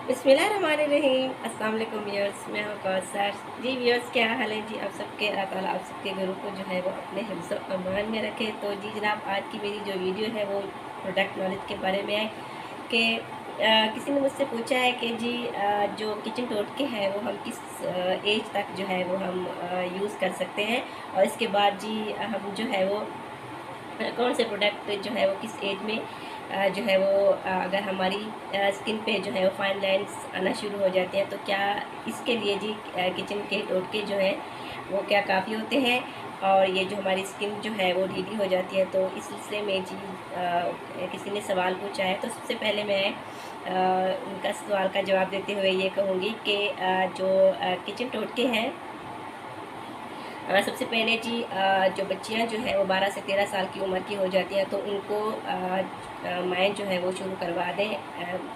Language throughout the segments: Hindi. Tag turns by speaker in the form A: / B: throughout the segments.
A: बिस्मिल्लाहिर्रहमानिर्रहीम। अस्सलाम वालेकुम व्यूअर्स, मैं हूँ कौसर जी। व्यूअर्स, क्या हाल है जी? आप सबके अल्लाह ताला आप सबके घरों को जो है वो अपने हिफ्ज़ व अमान में रखे। तो जी जनाब, आज की मेरी जो वीडियो है वो प्रोडक्ट नॉलेज के बारे में है कि किसी ने मुझसे पूछा है कि जी जो किचन टोटके हैं वो हम किस एज तक जो है वो हम यूज़ कर सकते हैं, और इसके बाद जी हम जो है वो कौन से प्रोडक्ट जो है वो किस एज में जो है वो अगर हमारी स्किन पे जो है वो फाइन लाइंस आना शुरू हो जाते हैं, तो क्या इसके लिए जी किचन के टोटके जो हैं वो क्या काफ़ी होते हैं, और ये जो हमारी स्किन जो है वो ढीली हो जाती है। तो इस सिलसिले में जी किसी ने सवाल पूछा है, तो सबसे पहले मैं उनका सवाल का जवाब देते हुए ये कहूँगी कि जो किचन टोटके हैं, सबसे पहले जी जो बच्चियां जो है वो 12 से 13 साल की उम्र की हो जाती हैं, तो उनको माएँ जो है वो शुरू करवा दें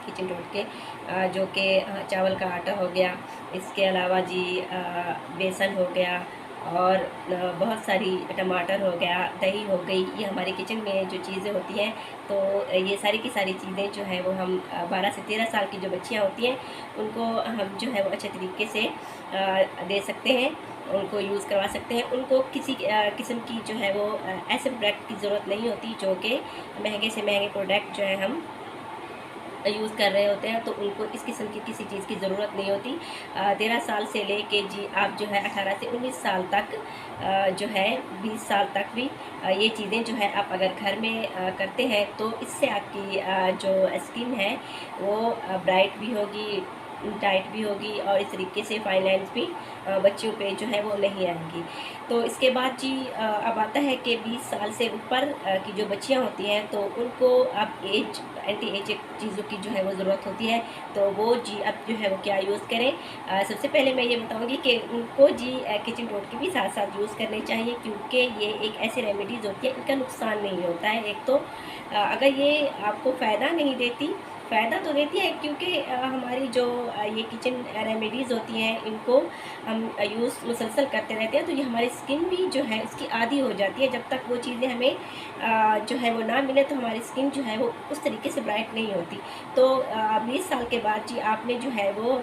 A: किचन टोटके, जो कि चावल का आटा हो गया, इसके अलावा जी बेसन हो गया, और बहुत सारी टमाटर हो गया, दही हो गई। ये हमारे किचन में जो चीज़ें होती हैं, तो ये सारी की सारी चीज़ें जो है वो हम 12 से 13 साल की जो बच्चियां होती हैं उनको हम जो है वो अच्छे तरीके से दे सकते हैं, उनको यूज़ करवा सकते हैं। उनको किसी किस्म की जो है वो ऐसे प्रोडक्ट की ज़रूरत नहीं होती जो कि महंगे से महंगे प्रोडक्ट जो है हम यूज़ कर रहे होते हैं, तो उनको इस किस्म की किसी चीज़ की ज़रूरत नहीं होती। 13 साल से लेके जी आप जो है 18 से 19 साल तक जो है 20 साल तक भी ये चीज़ें जो है आप अगर घर में करते हैं, तो इससे आपकी जो स्किन है वो ब्राइट भी होगी, टाइट भी होगी, और इस तरीके से फाइन लाइन्स भी बच्चियों पे जो है वो नहीं आएंगी। तो इसके बाद जी अब आता है कि 20 साल से ऊपर की जो बच्चियां होती हैं, तो उनको अब एंटी एजिंग चीज़ों की जो है वो ज़रूरत होती है। तो वो जी अब जो है वो क्या यूज़ करें। सबसे पहले मैं ये बताऊंगी कि उनको जी किचन टोटके भी साथ साथ यूज़ करने चाहिए, क्योंकि ये एक ऐसी रेमेडीज़ होती है, इनका नुकसान नहीं होता है। एक तो अगर ये आपको फ़ायदा नहीं देती, फ़ायदा तो देती है, क्योंकि हमारी जो ये किचन रेमेडीज़ होती हैं, इनको हम यूज़ मुसलसल करते रहते हैं, तो ये हमारी स्किन भी जो है उसकी आदी हो जाती है। जब तक वो चीज़ें हमें जो है वो ना मिले, तो हमारी स्किन जो है वो उस तरीके से ब्राइट नहीं होती। तो 20 साल के बाद जी आपने जो है वो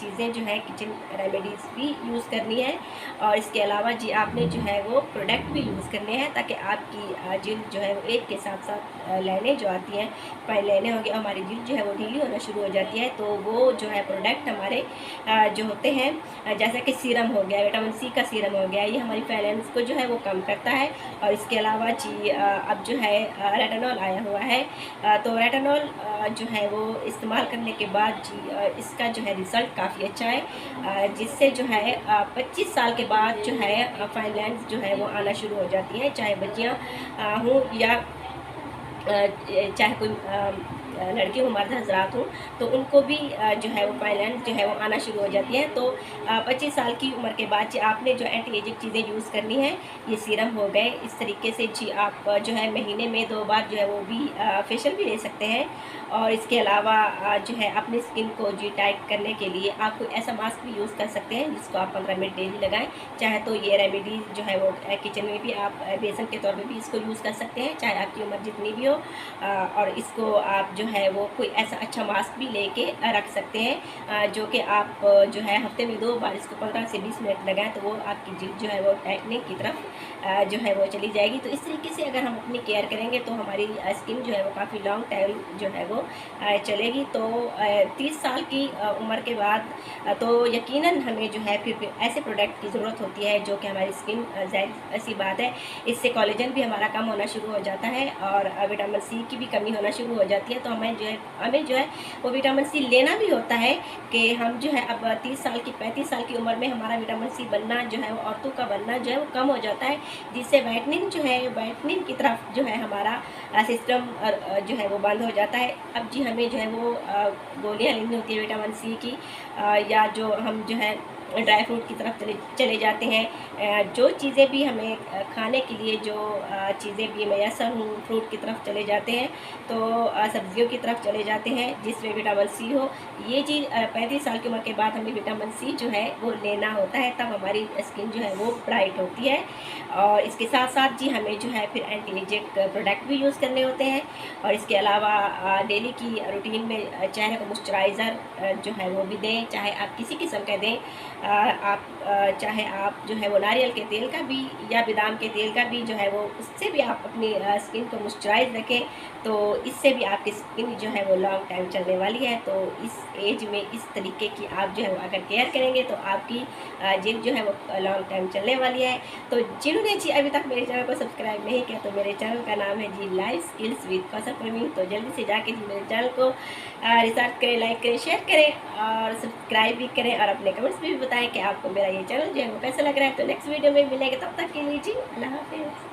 A: चीज़ें जो है किचन रेमेडीज़ भी यूज़ करनी है, और इसके अलावा जी आपने जो है वो प्रोडक्ट भी यूज़ करने हैं, ताकि आपकी जिल्द जो है वो एज के साथ साथ लाइनें जो आती हैं, फाइन लाइनें होंगी, हमारी जिल्द जो है वो ढीली होना शुरू हो जाती है। तो वो जो है प्रोडक्ट हमारे जो होते हैं, जैसा कि सीरम हो गया, विटामिन सी का सीरम हो गया, ये हमारी फाइन लाइन्स को जो है वो कम करता है। और इसके अलावा जी अब जो है रेटानॉल आया हुआ है, तो रेटानॉल जो है वो इस्तेमाल करने के बाद जी इसका जो है रिज़ल्ट काफ़ी अच्छा है, जिससे जो है 25 साल के बाद जो है फाइन लाइन्स जो है वो आना शुरू हो जाती हैं, चाहे बच्चियाँ हों या चाहे कोई लड़के हो, मर्द हजरात हों, तो उनको भी जो है वो फाइन लाइन्स जो है वो आना शुरू हो जाती हैं। तो 25 साल की उम्र के बाद जी आपने जो एंटी एजिंग चीज़ें यूज़ करनी है, ये सीरम हो गए, इस तरीके से जी आप जो है महीने में 2 बार जो है वो भी फेशियल भी ले सकते हैं। और इसके अलावा जो है अपनी स्किन को जी टाइट करने के लिए आप कोई ऐसा मास्क भी यूज़ कर सकते हैं, जिसको आप 15 मिनट डेली लगाएं। चाहे तो ये रेमेडी जो है वो किचन में भी आप बेसन के तौर पे भी इसको यूज़ कर सकते हैं, चाहे आपकी उम्र जितनी भी हो। और इसको आप जो है वो कोई ऐसा अच्छा मास्क भी लेके रख सकते हैं, जो कि आप जो है हफ्ते में 2 बार इसको 15 से 20 मिनट लगाएं, तो वो आपकी जिल्द जो है वो टाइटनिंग की तरफ जो है वो चली जाएगी। तो इस तरीके से अगर हम अपनी केयर करेंगे, तो हमारी स्किन जो है वो काफ़ी लॉन्ग टाइम जो है वो चलेगी। तो 30 साल की उम्र के बाद तो यकीनन हमें जो है फिर ऐसे प्रोडक्ट की ज़रूरत होती है, जो कि हमारी स्किन ज़ाहिर सी बात है, इससे कोलेजन भी हमारा कम होना शुरू हो जाता है, और विटामिन सी की भी कमी होना शुरू हो जाती है। तो हमें जो है वो विटामिन सी लेना भी होता है, कि हम जो है अब 30 साल की 35 साल की उम्र में हमारा विटामिन सी बनना जो है वो औरतों का बनना जो है वो कम हो जाता है, जिससे वाइटनिंग जो है वाइटनिंग की तरफ जो है हमारा सिस्टम जो है वो बंद हो जाता है। अब जी हमें जो है वो गोलियाँ लेनी होती है विटामिन सी की, या जो हम जो है ड्राई फ्रूट की तरफ चले जाते हैं। जो चीज़ें भी हमें खाने के लिए जो चीज़ें भी मैसर हों, फ्रूट की तरफ चले जाते हैं, तो सब्जियों की तरफ चले जाते हैं जिसमें विटामिन सी हो। ये चीज़ 35 साल की उम्र के बाद हमें विटामिन सी जो है वो लेना होता है, तब हमारी स्किन जो है वो ब्राइट होती है। और इसके साथ साथ जी हमें जो है फिर एंटी एजिंग प्रोडक्ट भी यूज़ करने होते हैं। और इसके अलावा डेली की रूटीन में चेहरे को मॉइस्चराइज़र जो है वो भी दें, चाहे आप किसी किस्म का दें। आप चाहे आप जो है वो नारियल के तेल का भी या बादाम के तेल का भी जो है वो, उससे भी आप अपनी स्किन को मॉइस्चराइज रखें, तो इससे भी आपकी स्किन जो है वो लॉन्ग टाइम चलने वाली है। तो इस एज में इस तरीके की आप जो है वो अगर केयर करेंगे तो आपकी जिल्द जो है वो लॉन्ग टाइम चलने वाली है। तो जिन्होंने जी अभी तक मेरे चैनल को सब्सक्राइब नहीं किया, तो मेरे चैनल का नाम है जी life skills with Kausar Parveen. तो जल्दी से जाके जी मेरे चैनल को रिसर्च करें, लाइक करें, शेयर करें और सब्सक्राइब भी करें, और अपने कमेंट्स में भी बताएं कि आपको मेरा ये चैनल जो है वो कैसा लग रहा है। तो नेक्स्ट वीडियो में मिलेंगे, तब तक के लिए जी अल्लाह हाफिज़।